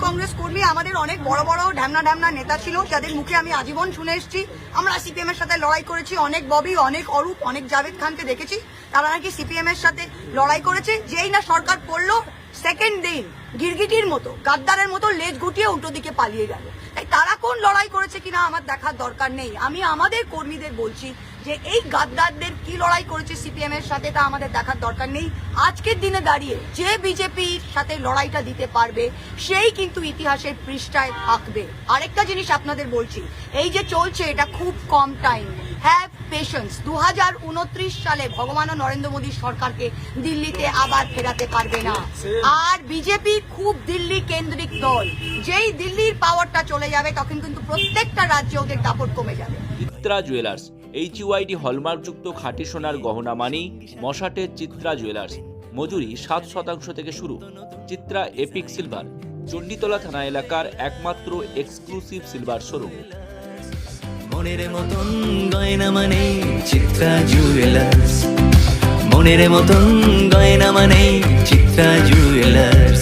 কংগ্রেস কর্মী আমাদের অনেক বড় বড় ঢ্যামনা নেতা ছিল, যাদের মুখে আমি আজীবন শুনে এসেছি আমরা সিপিএম এর সাথে লড়াই করেছি। অনেক ববি, অনেক অরূপ, অনেক জাভেদ খানকে দেখেছি, তারা নাকি সিপিএম এর সাথে লড়াই করেছে। যেই না সরকার পড়লো, সেকেন্ড দিন গিরগিটির মতো, গাদ্দারের মতো লেজ গুটিয়ে উল্টো দিকে পালিয়ে গেল। তাই তারা কোন লড়াই করেছে কিনা আমার দেখার দরকার নেই। আমি আমাদের কর্মীদের বলছি যে এই গাদ্দারদের কি লড়াই করেছে সিপিএম এর সাথে তা আমাদের দেখার দরকার নেই। আজকের দিনে দাঁড়িয়ে যে বিজেপির সাথে লড়াইটা দিতে পারবে সেই কিন্তু ইতিহাসের পৃষ্ঠায় থাকবে। আরেকটা জিনিস আপনাদের বলছি, এই যে চলছে এটা খুব কম টাইম, হ্যাভ পেশেন্স। 2029 সালে ভগবান নরেন্দ্র মোদীর সরকারকে দিল্লিতে আবার ফেরাতে পারবে না। আর বিজেপি খুব দিল্লি কেন্দ্রিক দল, যেই দিল্লির পাওয়ারটা চলে যাবে তখন কিন্তু প্রত্যেকটা রাজ্যে ওদের দাপট কমে যাবে। চিত্রা জুয়েলার্স HUID হলমার্কযুক্ত খাঁটি সোনার গহনা মানেই মশাটের চিত্রা জুয়েলার্স। মজুরি 7% থেকে শুরু। চিত্রা এপিক সিলভার, চণ্ডীতলা থানা এলাকার একমাত্র এক্সক্লুসিভ সিলভার শোরুম। মনের মতন গয়না মানে চিত্রা জুয়েলার্স, মনের মতন গয়না মানে চিত্রা জুয়েলার্স।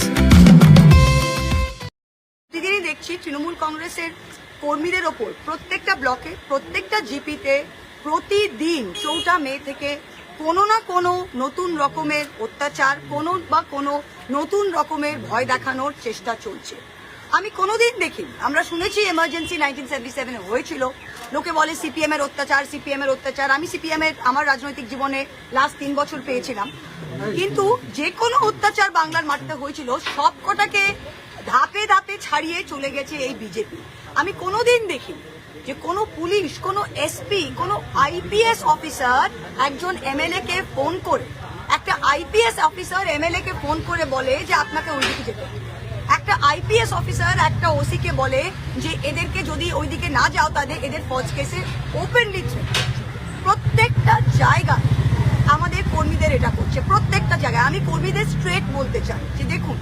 প্রতিদিনই দেখছি তৃণমূল কংগ্রেসের কর্মীদের ওপর প্রত্যেকটা ব্লকে, প্রত্যেকটা জিপিতে প্রতিদিন 4 মে থেকে কোনো না কোনো নতুন রকমের অত্যাচার, কোনো নতুন রকমের ভয় দেখানোর চেষ্টা চলছে। আমি কোনোদিন দেখিনি, আমরা শুনেছি এমার্জেন্সি 1977 হয়েছিল, লোকে বলে সিপিএম এর অত্যাচার। আমি সিপিএম এর আমার রাজনৈতিক জীবনে লাস্ট 3 বছর পেয়েছিলাম, কিন্তু যে কোনো অত্যাচার বাংলার মাটিতে হয়েছিল সবকটাকে ধাপে ধাপে ছাড়িয়ে চলে গেছে এই বিজেপি। আমি কোনোদিন দেখিনি যে কোনো পুলিশ, কোনো এসপি, কোনো আইপিএস অফিসার একজন এমএলএ কে ফোন করে, একটা আইপিএস অফিসার এমএলএ কে ফোন করে বলে যে আপনাকে ওইদিকে যেতে হবে। একটা আইপিএস অফিসার একটা ওসি কে বলে যে এদেরকে যদি ওইদিকে না যাও তাদের এদের ফলস কেসে ওপেনলি থ্রেট। প্রত্যেকটা জায়গায় আমাদের কর্মীদের এটা করছে, প্রত্যেকটা জায়গায়। আমি কর্মীদের স্ট্রেট বলতে চাই যে দেখুন,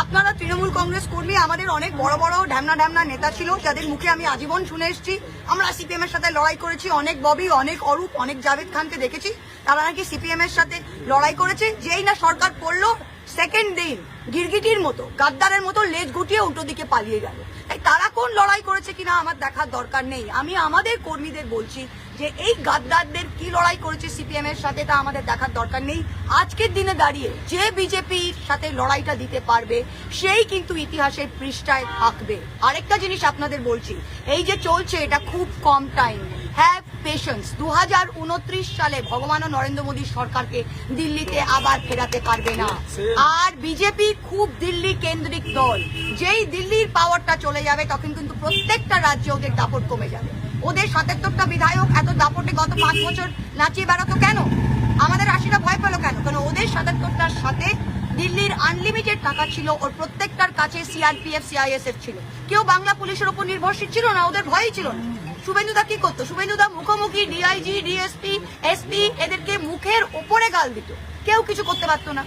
আপনারা তৃণমূল কংগ্রেস কর্মী আমাদের অনেক বড় বড় ঢ্যামনা নেতা ছিল, যাদের মুখে আমি আজীবন শুনে এসেছি আমরা সিপিএম এর সাথে লড়াই করেছি। অনেক ববি, অনেক অরূপ, অনেক জাভেদ খানকে দেখেছি, তারা নাকি সিপিএম এর সাথে লড়াই করেছে। যেই না সরকার পড়লো, সেকেন্ড দিন গিরগিটির মতো, গাদ্দারের মতো লেজ গুটিয়ে উল্টো দিকে পালিয়ে গেল। তাই তারা কোন লড়াই করেছে কিনা আমার দেখার দরকার নেই। আমি আমাদের কর্মীদের বলছি যে এই গাদ্দারদের কি লড়াই করেছে সিপিএম এর সাথে তা আমাদের দেখার দরকার নেই। আজকের দিনে দাঁড়িয়ে যে বিজেপির সাথে লড়াইটা দিতে পারবে সেই কিন্তু ইতিহাসের পৃষ্ঠায় থাকবে। আরেকটা জিনিস আপনাদের বলছি, এই যে চলছে এটা খুব কম টাইম, হ্যাভ পেশেন্স। 2029 সালে ভগবান নরেন্দ্র মোদীর সরকারকে দিল্লিতে আবার ফেরাতে পারবে না। আর বিজেপি খুব দিল্লি কেন্দ্রিক দল, যেই দিল্লির পাওয়ারটা চলে যাবে তখন কিন্তু প্রত্যেকটা রাজ্যে ওদের দাপট কমে যাবে। ওদের 77টা বিধায়ক এত দাপটে গত 5 বছর নাচিয়ে বেড়াতো কেন? আমাদের 80টা ভয় পেল কেন? কারণ ওদের 77টার সাথে দিল্লির আনলিমিটেড টাকা ছিল, ওর প্রত্যেকটার কাছে সিআরপিএফ সিআইএসএফ ছিল। কেউ বাংলা পুলিশের উপর নির্ভরশীল ছিল না, ওদের ভয়ই ছিল না। শুভেন্দুদা কি করতো? শুভেন্দুদা মুখোমুখি ডিআইজি, ডিএসপি, এসপি এদেরকে মুখের ওপরে গাল দিত, কেউ কিছু করতে পারতো না।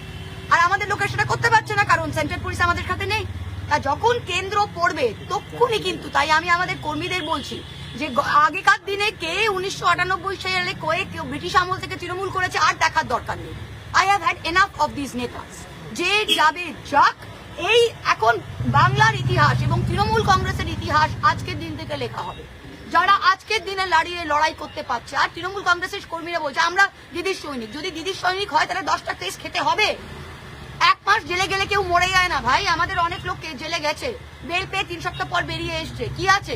আর আমাদের লোকের সেটা করতে পারছে না, কারণ সেন্ট্রাল পুলিশ আমাদের সাথে নেই। তা যখন কেন্দ্র পড়বে তখনই কিন্তু, তাই আমি আমাদের কর্মীদের বলছি যে আগেকার দিনে কে 1998 সালে কেউ ব্রিটিশ আমল থেকে তৃণমূল করেছে আর দেখার দরকার নেই। I have had enough of this নেতাস। যে যাবে যাক, এই এখন বাংলার ইতিহাস এবং তৃণমূল কংগ্রেসের ইতিহাস আজকের দিন থেকে লেখা হবে। যারা আজকের দিনে লড়াই করতে পারছে। আর তৃণমূল কংগ্রেসের কর্মীরা বলছে আমরা দিদির সৈনিক। যদি দিদির সৈনিক হয় তাহলে 10টা কেস খেতে হবে। 1 মাস জেলে গেলে কেউ মরে যায় না ভাই, আমাদের অনেক লোক জেলে গেছে, বেল পেয়ে 3 সপ্তাহ পর বেরিয়ে এসছে। কি আছে?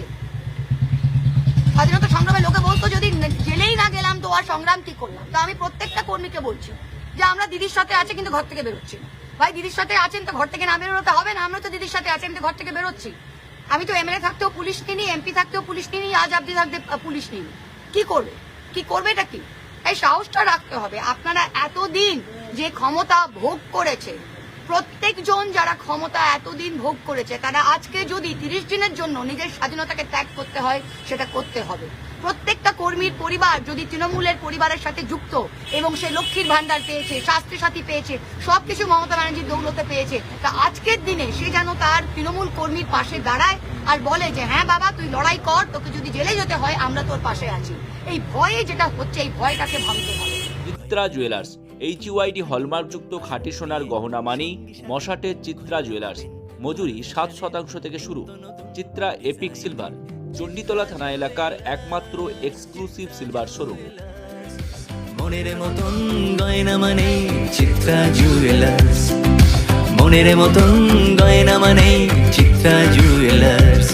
স্বাধীনতা সংগ্রামে লোকে বলতো যদি জেলেই না গেলাম তো আর সংগ্রাম কি করলাম। তো আমি প্রত্যেকটা কর্মীকে বলছি যে আমরা দিদির সাথে আছে কিন্তু ঘর থেকে বেরোচ্ছি না। ভাই দিদির সাথে আছেন তো ঘর থেকে না বেরোতে হবে না? আমরা তো দিদির সাথে আছেন তো ঘর থেকে বেরোচ্ছি। আমি তো এমএলএ থাকতেও পুলিশ নিই, এমপি থাকতেও পুলিশ নিই, আজ আপনি থাকতে পুলিশ নিই। কি করবে এটা কি? এই সাহসটা রাখতে হবে। আপনারা এতদিন যে ক্ষমতা ভোগ করেছে, প্রত্যেকজন যারা ক্ষমতা এতদিন ভোগ করেছে, তারা আজকে যদি 30 দিনের জন্য নিজের স্বাধীনতাকে ত্যাগ করতে হয় সেটা করতে হবে। প্রত্যেকটা কর্মীর পরিবার যদি তৃণমূলের পরিবারের সাথে যুক্ত এবং সে লক্ষ্মীর ভান্ডার পেয়েছে, স্বাস্থ্য সাথী পেয়েছে, সবকিছু মমতা ব্যানার্জির দৌলতে পেয়েছে, তা আজকের দিনে সে যেন তার তৃণমূল কর্মীর পাশে দাঁড়ায় আর বলে যে হ্যাঁ বাবা তুই লড়াই কর, তোকে যদি জেলে যেতে হয় আমরা তোর পাশে আছি। এই ভয়ে যেটা হচ্ছে, এই ভয়টাকে ভাঙতে হবে। চিত্রা জুয়েলার্স HUID হলমার্কযুক্ত খাঁটি সোনার গহনা মানেই মশাটের চিত্রা জুয়েলার্স। মজুরি 7% থেকে শুরু। চিত্রা এপিক সিলভার, চণ্ডীতলা থানা এলাকার একমাত্র এক্সক্লুসিভ সিলভার শোরুম। মনের মতন গয়না মানে চিত্রা জুয়েলার্স, মনের মতন গয়না মানে চিত্রা জুয়েলার্স।